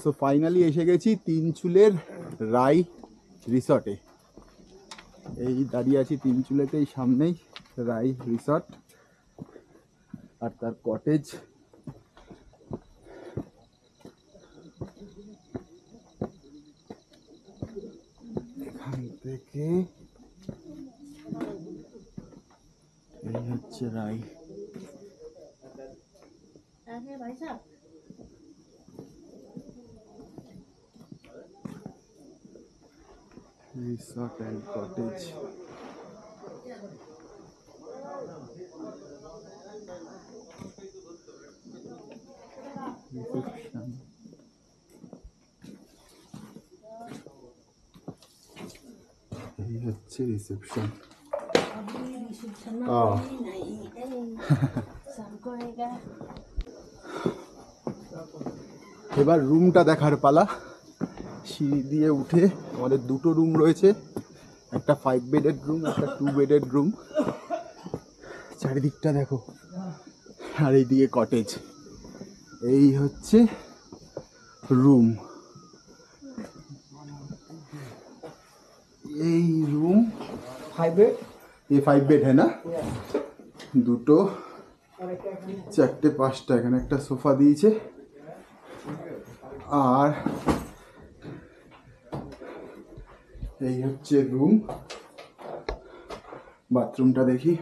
So finally এসে গেছি তিনচুলের রাই রিসর্টে। এই দাঁড়িয়ে আছি তিনচুলেতেই, সামনেই রাই রিসর্ট আর তার কটেজ। এখান থেকে এই হচ্ছে Rai. Resort and cottage. Reception. এই হচ্ছে রিসেপশন। এবার রুমটা দেখার পালা। সিঁড়ি দিয়ে উঠে আমাদের দুটো রুম রয়েছে, একটা 5 বেডেড রুম, একটা 2 বেডেড রুম। চারিদিকটা দেখো, আর এইদিকে কটেজ। এই হচ্ছে রুম। এই রুম 5 बेड। ये 5 बेड है ना? দুটো, চারটে, পাঁচটা। এখানে একটা সোফা দিয়েছে। আর এই হচ্ছে রুম। বাথরুমটা দেখি।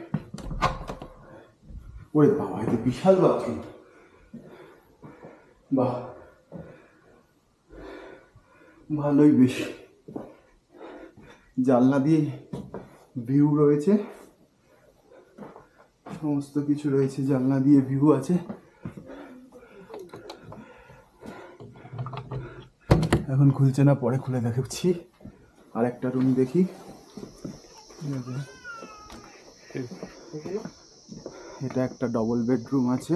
ওরে বাবা, এটা বিশাল বাথরুম। বাহ, ভালোই বেশ। জানলা দিয়ে ভিউ রয়েছে, সমস্ত কিছু রয়েছে, জানলা দিয়ে ভিউ আছে। এখন খুলছে না, পরে খুলে দেখাচ্ছি। আর একটা রুম দেখি। এটা একটা ডবল বেডরুম আছে।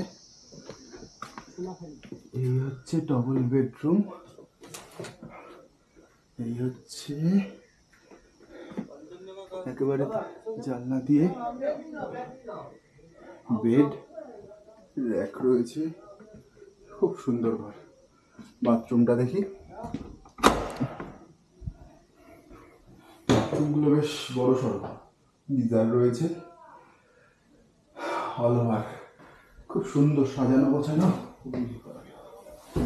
এই হচ্ছে ডবল বেডরুম। এই হচ্ছে একেবারে জানলা দিয়ে বেড, র্যাক রয়েছে, খুব সুন্দর ঘর। বাথরুমটা দেখি। বাথরুমগুলো বেশ বড় সড়ো, গিজার রয়েছে, অল ওভার খুব সুন্দর সাজানো গোছানো।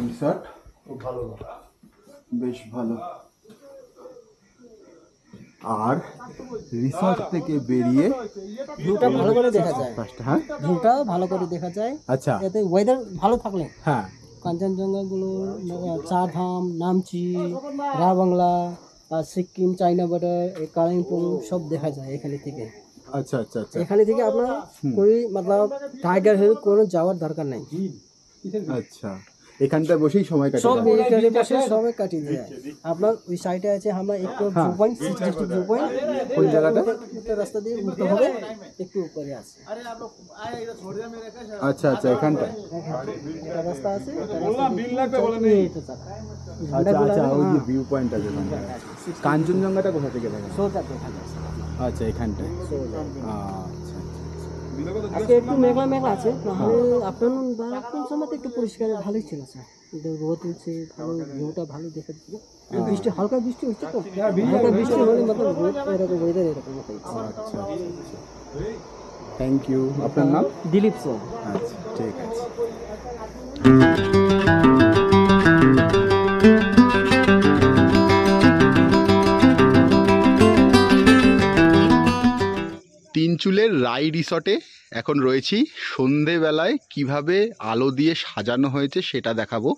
রিসর্ট খুব ভালো, বেশ ভালো। আর রিসর্ট থেকে বেরিয়ে ভিউটা ভালো করে দেখা যায়। হ্যাঁ, ভিউটা ভালো করে দেখা যায়। আচ্ছা, এতে ওয়েদার ভালো থাকলে হ্যাঁ, কাঞ্চনজঙ্ঘাগুলো, চারধাম, নামচি, রাবাংলা, সিকিম, চাইনা বর্ডার, কালিম্পং সব দেখা যায় এখানে থেকে। আচ্ছা আচ্ছা আচ্ছা এখানে থেকে আপনার কোই মতলব টাইগার হিল কোনো যাওয়ার দরকার নাই। আচ্ছা, এখানটা বসেই সময় কাটে সব যায়। এখানে বসে সময় কাটিয়ে যায়। আপনার ওই সাইডে আছে আমরা একটু ভিউ পয়েন্ট, 6 ভিউ পয়েন্ট। কোন জায়গাটা? রাস্তা দিয়ে উঠতে হবে, একটু উপরে আছে। আচ্ছা আচ্ছা, এখানটা। একটা রাস্তা আছে, এটা আচ্ছা আচ্ছা, ওই যে ভিউ পয়েন্ট আছে ওখানটা। কাঞ্চনজঙ্ঘাটা কোথা থেকে দেখা যায়? সোজা দেখা যায়। আচ্ছা, এখানটায়। সোজা। আচ্ছা আজকে একটু মেঘলা মেঘলা আছে, নাহলে আফটারনুন বা কোন সময় একটু পরিষ্কার ভালোই ছিল স্যার। কিন্তু রোদ উঠছে, ভালো ভিউটা ভালো দেখা যাচ্ছে। বৃষ্টি, হালকা বৃষ্টি হচ্ছে তো, হালকা বৃষ্টি হলে মতলব রোদ এরকম, ওয়েদার এরকম হচ্ছে। আচ্ছা, থ্যাংক ইউ। আপনার নাম? দিলীপ সোম। আচ্ছা, ঠিক আছে। তিনচুলের রাই রিসর্টে এখন রয়েছি। সন্ধেবেলায় কিভাবে আলো দিয়ে সাজানো হয়েছে সেটা দেখাবো।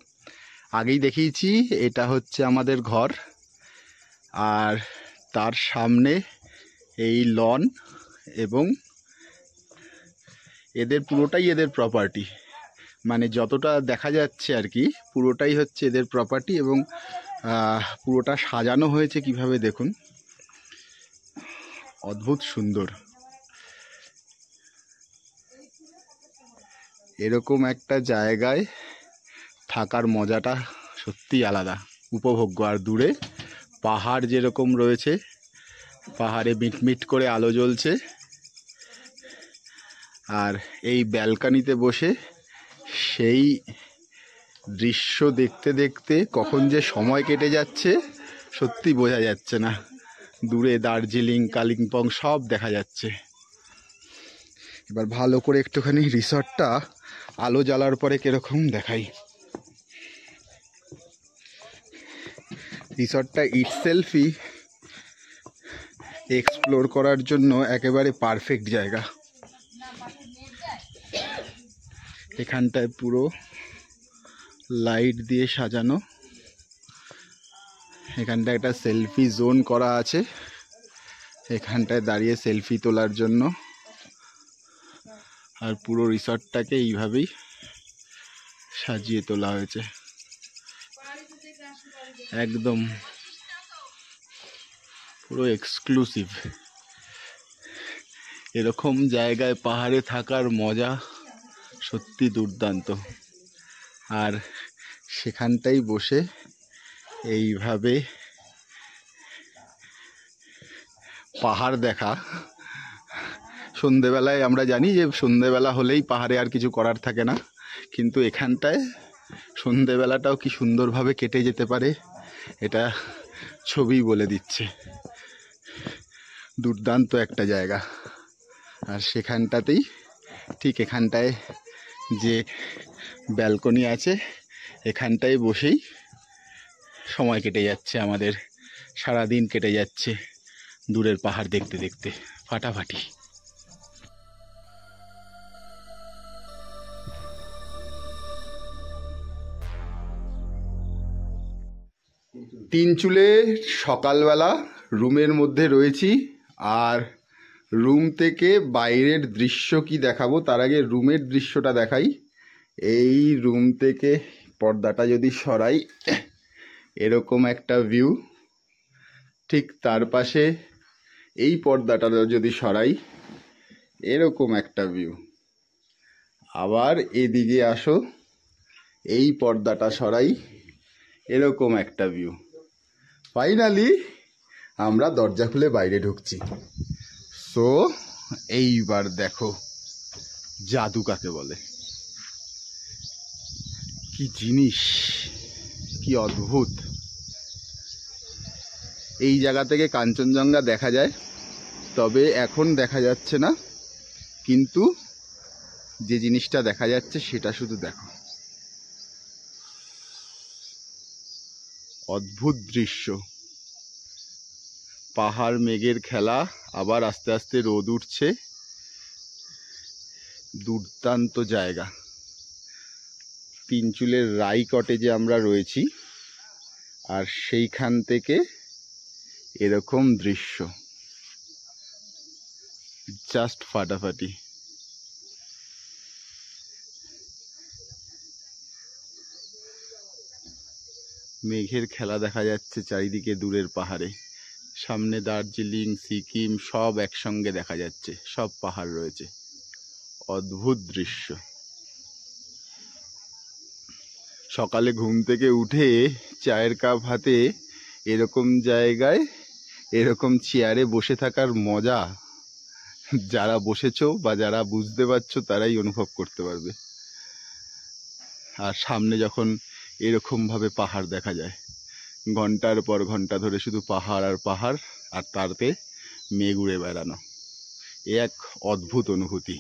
আগেই দেখিয়েছি, এটা হচ্ছে আমাদের ঘর, আর তার সামনে এই লন, এবং এদের পুরোটাই এদের প্রপার্টি। মানে যতটা দেখা যাচ্ছে আর কি, পুরোটাই হচ্ছে এদের প্রপার্টি। এবং পুরোটা সাজানো হয়েছে কিভাবে দেখুন, অদ্ভুত সুন্দর। এরকম একটা জায়গায় থাকার মজাটা সত্যিই আলাদা, উপভোগ্য। আর দূরে পাহাড় যেরকম রয়েছে, পাহাড়ে মিটমিট করে আলো জ্বলছে। আর এই ব্যালকনিতে বসে সেই দৃশ্য দেখতে দেখতে কখন যে সময় কেটে যাচ্ছে সত্যি বোঝা যাচ্ছে না। দূরে দার্জিলিং, কালিম্পং সব দেখা যাচ্ছে। এবার ভালো করে একটুখানি রিসর্টটা আলো জ্বালার পরে কিরকম দেখাই। রিসর্টটা ইটসেলফই এক্সপ্লোর করার জন্য একেবারে পারফেক্ট জায়গা। এখানটায় পুরো লাইট দিয়ে সাজানো। এখানটায় একটা সেলফি জোন করা আছে, এখানটায় দাঁড়িয়ে সেলফি তোলার জন্য। আর পুরো রিসর্টটাকে এইভাবেই সাজিয়ে তোলা হয়েছে, একদম পুরো এক্সক্লুসিভ। এরকম জায়গায় পাহাড়ে থাকার মজা সত্যি দুর্দান্ত। আর সেখানটাই বসে এইভাবে পাহাড় দেখা। সন্ধেবেলায় আমরা জানি যে সন্ধেবেলা হলেই পাহাড়ে আর কিছু করার থাকে না, কিন্তু এখানটায় সন্ধেবেলাটাও কি সুন্দরভাবে কেটে যেতে পারে এটা ছবি বলে দিচ্ছে। দুর্দান্ত একটা জায়গা। আর সেখানটাতেই ঠিক এখানটায় যে ব্যালকনি আছে এখানটায় বসেই সময় কেটে যাচ্ছে আমাদের, সারাদিন কেটে যাচ্ছে দূরের পাহাড় দেখতে দেখতে ফাটাফাটি। তিনচুলে সকালবেলা রুমের মধ্যে রয়েছি। আর রুম থেকে বাইরের দৃশ্য কি দেখাবো, তার আগে রুমের দৃশ্যটা দেখাই। এই রুম থেকে পর্দাটা যদি সরাই এরকম একটা ভিউ, ঠিক তার পাশে এই পর্দাটা যদি সরাই এরকম একটা ভিউ, আবার এদিকে আসো এই পর্দাটা সরাই এরকম একটা ভিউ। ফাইনালি আমরা দরজা খুলে বাইরে ঢুকছি। সো এইবার দেখো জাদু কাকে বলে, কি জিনিস, কি অদ্ভুত। এই জায়গা থেকে কাঞ্চনজঙ্ঘা দেখা যায়, তবে এখন দেখা যাচ্ছে না, কিন্তু যে জিনিসটা দেখা যাচ্ছে সেটা শুধু দেখো। অদ্ভুত দৃশ্য, পাহাড় মেঘের খেলা, আবার আস্তে আস্তে রোদ উঠছে। দুর্দান্ত জায়গা। তিনচুলের রাই কটেজে আমরা রয়েছি, আর সেইখান থেকে এরকম দৃশ্য, জাস্ট ফাটাফাটি। মেঘের খেলা দেখা যাচ্ছে চারিদিকে দূরের পাহাড়ে। সামনে দার্জিলিং, সিকিম সব একসঙ্গে দেখা যাচ্ছে, সব পাহাড় রয়েছে। অদ্ভুত দৃশ্য। সকালে ঘুম থেকে উঠে চায়ের কাপ হাতে এরকম জায়গায় এরকম চেয়ারে বসে থাকার মজা যারা বসেছো বা যারা বুঝতে পারছো তারাই অনুভব করতে পারবে। আর সামনে যখন এরকমভাবে পাহাড় দেখা যায়, ঘন্টার পর ঘন্টা ধরে শুধু পাহাড় আর পাহাড়, আর তারতে মেঘ উড়ে বেড়ানো, এ এক অদ্ভুত অনুভূতি।